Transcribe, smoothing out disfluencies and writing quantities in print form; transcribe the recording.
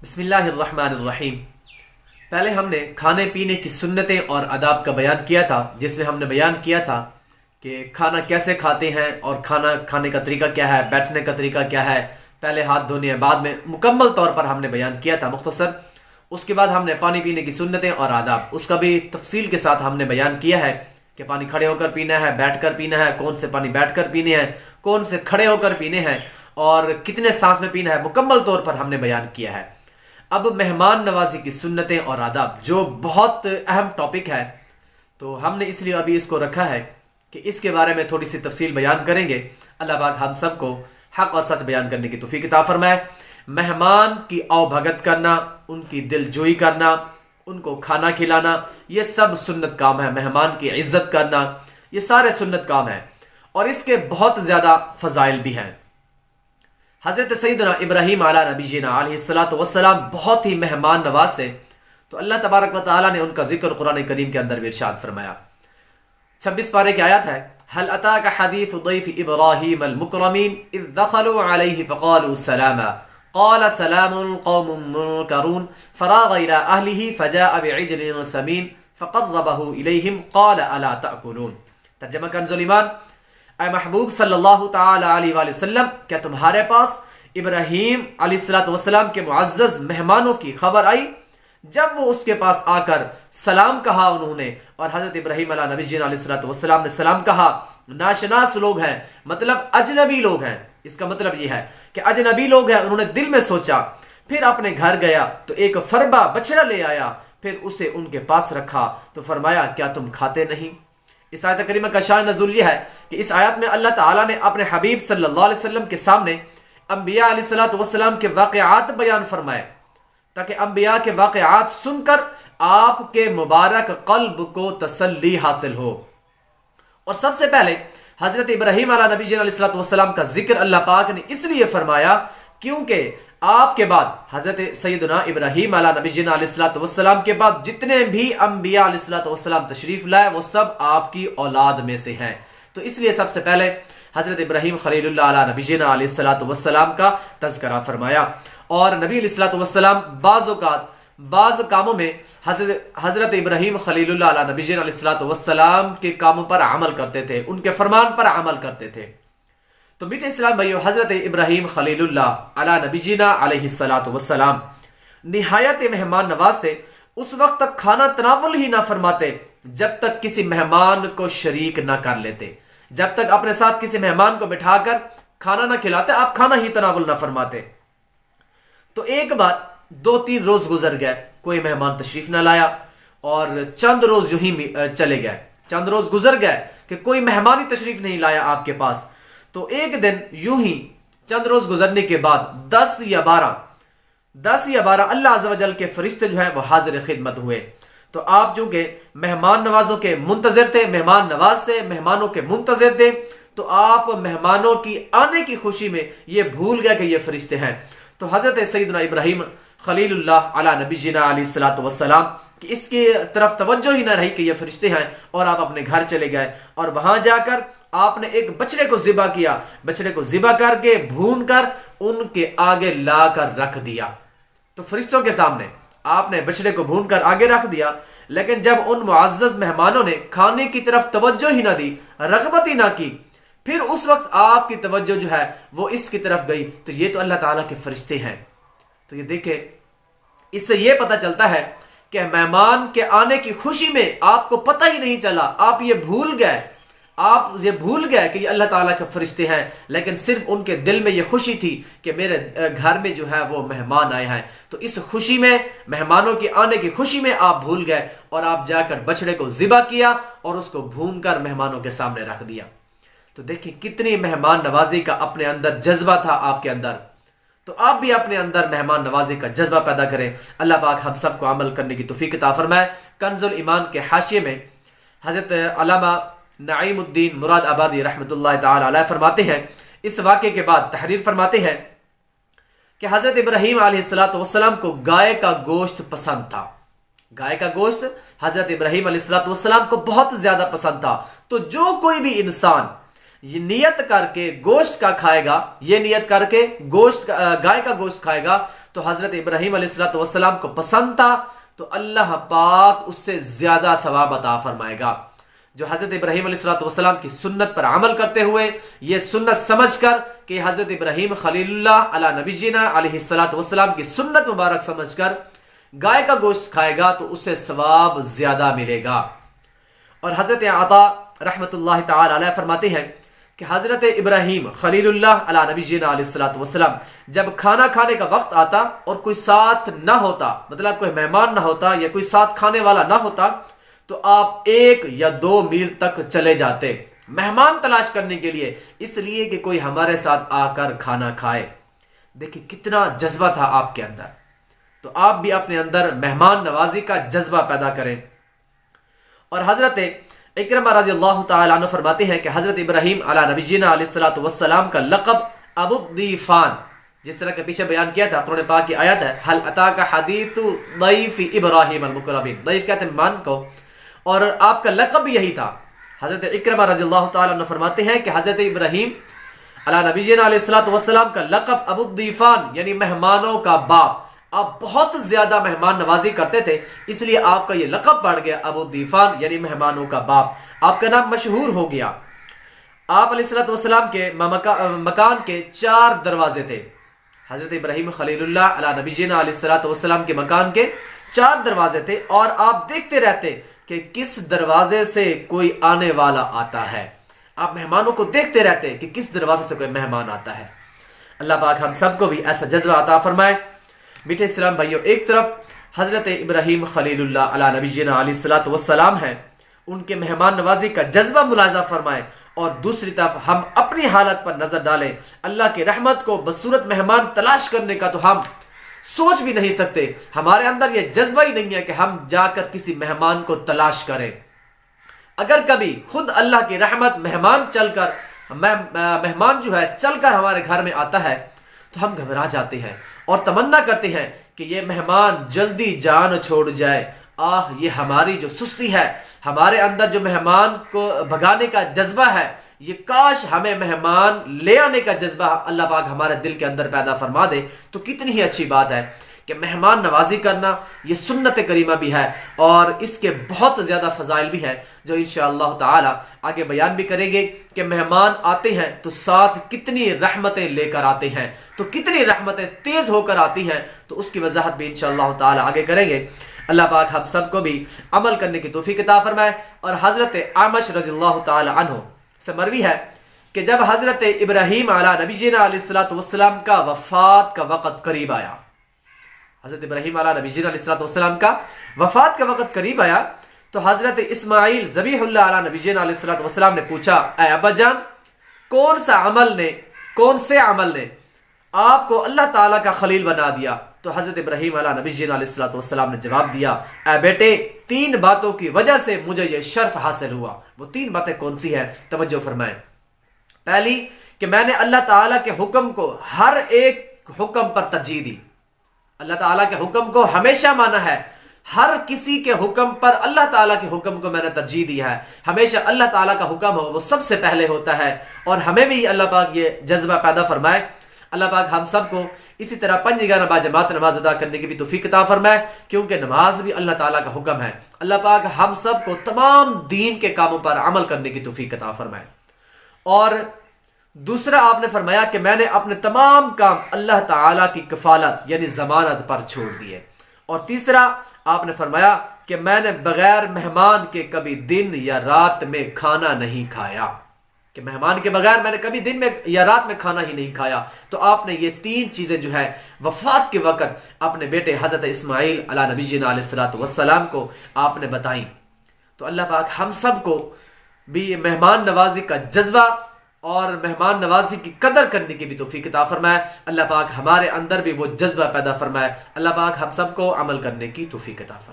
بسم اللہ الرحمن الرحیم۔ پہلے ہم نے کھانے پینے کی سنتیں اور آداب کا بیان کیا تھا، جس میں ہم نے بیان کیا تھا کہ کھانا کیسے کھاتے ہیں اور کھانا کھانے کا طریقہ کیا ہے، بیٹھنے کا طریقہ کیا ہے، پہلے ہاتھ دھونے ہیں، بعد میں مکمل طور پر ہم نے بیان کیا تھا مختصر۔ اس کے بعد ہم نے پانی پینے کی سنتیں اور آداب، اس کا بھی تفصیل کے ساتھ ہم نے بیان کیا ہے کہ پانی کھڑے ہو کر پینا ہے، بیٹھ کر پینا ہے، کون سے پانی بیٹھ کر پینے ہیں، کون سے کھڑے ہو کر پینے ہیں اور کتنے سانس میں پینا ہے، مکمل طور پر ہم نے بیان کیا ہے۔ اب مہمان نوازی کی سنتیں اور آداب، جو بہت اہم ٹاپک ہے، تو ہم نے اس لیے ابھی اس کو رکھا ہے کہ اس کے بارے میں تھوڑی سی تفصیل بیان کریں گے۔ اللہ پاک ہم سب کو حق اور سچ بیان کرنے کی توفیق عطا فرمائے۔ مہمان کی آؤ بھگت کرنا، ان کی دل جوئی کرنا، ان کو کھانا کھلانا، یہ سب سنت کام ہے۔ مہمان کی عزت کرنا، یہ سارے سنت کام ہیں اور اس کے بہت زیادہ فضائل بھی ہیں۔ حضرت سیدنا ابراہیم علیہ نبینا علیہ الصلوۃ والسلام بہت ہی مہمان نواز تھے، تو اللہ تبارک و تعالیٰ نے ان کا ذکر قرآن کریم کے اندر بھی ارشاد فرمایا۔ 26 پارے کی آیت ہے، هل اتاك حديث ضيف ابراہیم المکرمین اذ دخلوا علیہ فقالوا سلاما قال سلام قوم منکرون فراغ الى اہلہ فجاء بعجل سمین فقربہ الیہم قال الا تأکلون۔ ترجمہ کنز الایمان، اے محبوب صلی اللہ تعالی علیہ وآلہ وسلم، کیا تمہارے پاس ابراہیم علیہ السلام کے معزز مہمانوں کی خبر آئی؟ جب وہ اس کے پاس آ کر سلام کہا انہوں نے، اور حضرت ابراہیم علیہ نبی جین علیہ السلام نے سلام کہا۔ ناشناس لوگ ہیں، مطلب اجنبی لوگ ہیں، اس کا مطلب یہ ہے کہ اجنبی لوگ ہیں۔ انہوں نے دل میں سوچا، پھر اپنے گھر گیا تو ایک فربا بچڑا لے آیا، پھر اسے ان کے پاس رکھا تو فرمایا کیا تم کھاتے نہیں؟ اس آیت کریمہ کا شان نزول یہ ہے کہ اس آیت میں اللہ تعالیٰ نے اپنے حبیب صلی اللہ علیہ وسلم کے سامنے انبیاء علیہ السلام کے واقعات بیان فرمائے، تاکہ انبیاء کے واقعات سن کر آپ کے مبارک قلب کو تسلی حاصل ہو۔ اور سب سے پہلے حضرت ابراہیم علیہ نبی علیہ السلام کا ذکر اللہ پاک نے اس لیے فرمایا کیونکہ آپ کے بعد حضرت سیدنا ابراہیم علیہ نبی علیہ السلام کے بعد جتنے بھی انبیاء علیہ السلام تشریف لائے وہ سب آپ کی اولاد میں سے ہیں، تو اس لیے سب سے پہلے حضرت ابراہیم خلیل اللہ علیہ نبی علیہ السلام کا تذکرہ فرمایا۔ اور نبی علیہ السلام بعض کاموں میں حضرت ابراہیم خلیل اللہ علیہ نبی علیہ السلام کے کاموں پر عمل کرتے تھے، ان کے فرمان پر عمل کرتے تھے۔ تو میٹھے اسلام بھائیو، حضرت ابراہیم خلیل اللہ علیہ نبی علیہ السلام نہایت مہمان نواز تھے۔ اس وقت تک کھانا تناول ہی نہ فرماتے جب تک کسی مہمان کو شریک نہ کر لیتے، جب تک اپنے ساتھ کسی مہمان کو بٹھا کر کھانا نہ کھلاتے، آپ کھانا ہی تناول نہ فرماتے۔ تو ایک بار 2-3 روز گزر گئے، کوئی مہمان تشریف نہ لایا، اور چند روز یوں ہی چلے گئے، چند روز گزر گئے کہ کوئی مہمان ہی تشریف نہیں لایا آپ کے پاس۔ تو ایک دن یوں ہی چند روز گزرنے کے بعد 10 یا 12 اللہ عز و جل کے فرشتے جو ہیں وہ حاضر خدمت ہوئے۔ تو آپ چونکہ مہمان نوازوں کے منتظر تھے، مہمان نواز تھے، مہمانوں کے منتظر تھے، تو آپ مہمانوں کی آنے کی خوشی میں یہ بھول گئے کہ یہ فرشتے ہیں۔ تو حضرت سیدنا ابراہیم خلیل اللہ علیہ نبی علیہ السلام کہ اس کی طرف توجہ ہی نہ رہی کہ یہ فرشتے ہیں، اور آپ اپنے گھر چلے گئے اور وہاں جا کر آپ نے ایک بچڑے کو ذبح کیا، بچڑے کو ذبح کر کے بھون کر ان کے آگے لا کر رکھ دیا۔ تو فرشتوں کے سامنے آپ نے بچڑے کو بھون کر آگے رکھ دیا، لیکن جب ان معزز مہمانوں نے کھانے کی طرف توجہ ہی نہ دی، رغبت ہی نہ کی، پھر اس وقت آپ کی توجہ جو ہے وہ اس کی طرف گئی، تو یہ تو اللہ تعالیٰ کے فرشتے ہیں۔ تو یہ دیکھیں، اس سے یہ پتہ چلتا ہے کہ مہمان کے آنے کی خوشی میں آپ کو پتہ ہی نہیں چلا، آپ یہ بھول گئے کہ یہ اللہ تعالیٰ کے فرشتے ہیں، لیکن صرف ان کے دل میں یہ خوشی تھی کہ میرے گھر میں جو ہے وہ مہمان آئے ہیں۔ تو اس خوشی میں، مہمانوں کے آنے کی خوشی میں آپ بھول گئے، اور آپ جا کر بچڑے کو ذبح کیا اور اس کو بھون کر مہمانوں کے سامنے رکھ دیا۔ تو دیکھیں کتنی مہمان نوازی کا اپنے اندر جذبہ تھا آپ کے اندر۔ تو آپ بھی اپنے اندر مہمان نوازی کا جذبہ پیدا کریں۔ اللہ پاک ہم سب کو عمل کرنے کی توفیق عطا فرمائے۔ کنز الایمان کے حاشیے میں حضرت علامہ نعیم الدین مراد آبادی رحمۃ اللہ تعالی علیہ فرماتے ہیں، اس واقعے کے بعد تحریر فرماتے ہیں کہ حضرت ابراہیم علیہ السلام کو گائے کا گوشت پسند تھا۔ گائے کا گوشت حضرت ابراہیم علیہ السلام کو بہت زیادہ پسند تھا۔ تو جو کوئی بھی انسان یہ نیت کر کے گوشت کا کھائے گا، یہ نیت کر کے گوشت گائے کا گوشت کھائے گا تو حضرت ابراہیم علیہ السلام کو پسند تھا، تو اللہ پاک اس سے زیادہ ثواب عطا فرمائے گا۔ جو حضرت ابراہیم علیہ السلام کی سنت پر عمل کرتے ہوئے، یہ سنت سمجھ کر کہ حضرت ابراہیم خلیل اللہ علی نبینا علیہ السلام کی سنت مبارک سمجھ کر گائے کا گوشت کھائے گا تو اسے ثواب زیادہ ملے گا۔ اور حضرت عطا رحمت اللہ تعالی علیہ فرماتے ہیں کہ حضرت ابراہیم خلیل اللہ علی نبینا علیہ السلام جب کھانا کھانے کا وقت آتا اور کوئی ساتھ نہ ہوتا، مطلب کوئی مہمان نہ ہوتا یا کوئی ساتھ کھانے والا نہ ہوتا، تو آپ 1 یا 2 میل تک چلے جاتے مہمان تلاش کرنے کے لیے، اس لیے کہ کوئی ہمارے ساتھ آ کر کھانا کھائے۔ دیکھیں کتنا جذبہ تھا آپ کے اندر، تو آپ بھی اپنے اندر مہمان نوازی کا جذبہ پیدا کریں۔ اور حضرت اکرمہ رضی اللہ تعالیٰ عنہ فرماتے ہیں کہ حضرت ابراہیم علی نبینا علیہ السلام کا لقب ابو الضیفان، جس طرح کہ پیچھے بیان کیا تھا، قرآن پاک کی آیت ہے حل اتاک حدیث ضیف ابراہیم المکرمین، ضیف کہتے ہیں مہمان کو، اور آپ کا لقب بھی یہی تھا۔ حضرت اکرمہ رضی اللہ تعالیٰ عنہ فرماتے ہیں کہ حضرت ابراہیم علی نبینا علیہ السلام کا لقب ابو الضیفان یعنی مہمانوں کا باپ، آپ بہت زیادہ مہمان نوازی کرتے تھے، اس لیے آپ کا یہ لقب پڑ گیا ابو الضیفان یعنی مہمانوں کا باپ، آپ کا نام مشہور ہو گیا۔ آپ علیہ السلام کے مکان کے 4 دروازے تھے، حضرت ابراہیم خلیل اللہ علی نبینا علیہ السلام کے مکان کے 4 دروازے تھے، اور آپ دیکھتے رہتے کہ کس دروازے سے کوئی آنے والا آتا ہے، آپ مہمانوں کو دیکھتے رہتے کہ کس دروازے سے کوئی مہمان آتا ہے۔ اللہ پاک ہم سب کو بھی ایسا جذبہ عطا فرمائے۔ میٹھے اسلام بھائیو، ایک طرف حضرت ابراہیم خلیل اللہ علی نبینا علیہ السلام ہیں، ان کے مہمان نوازی کا جذبہ ملاحظہ فرمائے، اور دوسری طرف ہم اپنی حالت پر نظر ڈالیں، اللہ کی رحمت کو بصورت مہمان تلاش کرنے کا تو ہم سوچ بھی نہیں سکتے، ہمارے اندر یہ جذبہ ہی نہیں ہے کہ ہم جا کر کسی مہمان کو تلاش کریں۔ اگر کبھی خود اللہ کی رحمت مہمان جو ہے چل کر ہمارے گھر میں آتا ہے تو ہم گھبرا جاتے ہیں اور تمنا کرتے ہیں کہ یہ مہمان جلدی جان چھوڑ جائے۔ یہ ہماری جو سستی ہے، ہمارے اندر جو مہمان کو بھگانے کا جذبہ ہے، یہ کاش ہمیں مہمان لے آنے کا جذبہ اللہ پاک ہمارے دل کے اندر پیدا فرما دے، تو کتنی ہی اچھی بات ہے کہ مہمان نوازی کرنا یہ سنت کریمہ بھی ہے، اور اس کے بہت زیادہ فضائل بھی ہیں جو انشاءاللہ تعالی آگے بیان بھی کریں گے کہ مہمان آتے ہیں تو ساتھ کتنی رحمتیں لے کر آتے ہیں، تو کتنی رحمتیں تیز ہو کر آتی ہیں، تو اس کی وضاحت بھی انشاءاللہ تعالی آگے کریں گے۔ اللہ پاک ہم سب کو بھی عمل کرنے کی توفیق عطا فرمائے۔ اور حضرت اعمش رضی اللہ تعالی عنہ سے مروی ہے کہ جب حضرت ابراہیم علی نبینا علیہ السلام کا وفات کا وقت قریب آیا، حضرت ابراہیم علیہ نبینا علیہ السلام کا وفات کا وقت قریب آیا، تو حضرت اسماعیل ذبیح اللہ علیہ نبینا علیہ السلام نے پوچھا، اے ابا جان، کون سے عمل نے آپ کو اللہ تعالیٰ کا خلیل بنا دیا؟ تو حضرت ابراہیم علیہ نبینا علیہ السلام نے جواب دیا، اے بیٹے، 3 باتوں کی وجہ سے مجھے یہ شرف حاصل ہوا۔ وہ 3 باتیں کون سی ہیں؟ توجہ فرمائیں۔ پہلی کہ میں نے اللہ تعالیٰ کے حکم کو ہر ایک حکم پر ترجیح دی، اللہ تعالیٰ کے حکم کو ہمیشہ مانا ہے، ہر کسی کے حکم پر اللہ تعالیٰ کے حکم کو میں نے ترجیح دی ہے، ہمیشہ اللہ تعالیٰ کا حکم ہو وہ سب سے پہلے ہوتا ہے، اور ہمیں بھی اللہ پاک یہ جذبہ پیدا فرمائے۔ اللہ پاک ہم سب کو اسی طرح 5 جگہ باجماعت نماز ادا کرنے کی بھی توفیق عطا فرمائے، کیونکہ نماز بھی اللہ تعالیٰ کا حکم ہے۔ اللہ پاک ہم سب کو تمام دین کے کاموں پر عمل کرنے کی توفیق عطا فرمائے۔ اور دوسرا آپ نے فرمایا کہ میں نے اپنے تمام کام اللہ تعالیٰ کی کفالت یعنی ضمانت پر چھوڑ دیے۔ اور تیسرا آپ نے فرمایا کہ میں نے بغیر مہمان کے کبھی دن یا رات میں کھانا نہیں کھایا، کہ مہمان کے بغیر میں نے کبھی دن میں یا رات میں کھانا ہی نہیں کھایا۔ تو آپ نے یہ 3 چیزیں جو ہے وفات کے وقت اپنے بیٹے حضرت اسماعیل علیہ نبینا علیہ السلام کو آپ نے بتائیں۔ تو اللہ پاک ہم سب کو بھی مہمان نوازی کا جذبہ اور مہمان نوازی کی قدر کرنے کی بھی توفیق عطا فرمائے۔ اللہ پاک ہمارے اندر بھی وہ جذبہ پیدا فرمائے۔ اللہ پاک ہم سب کو عمل کرنے کی توفیق عطا فرمائے۔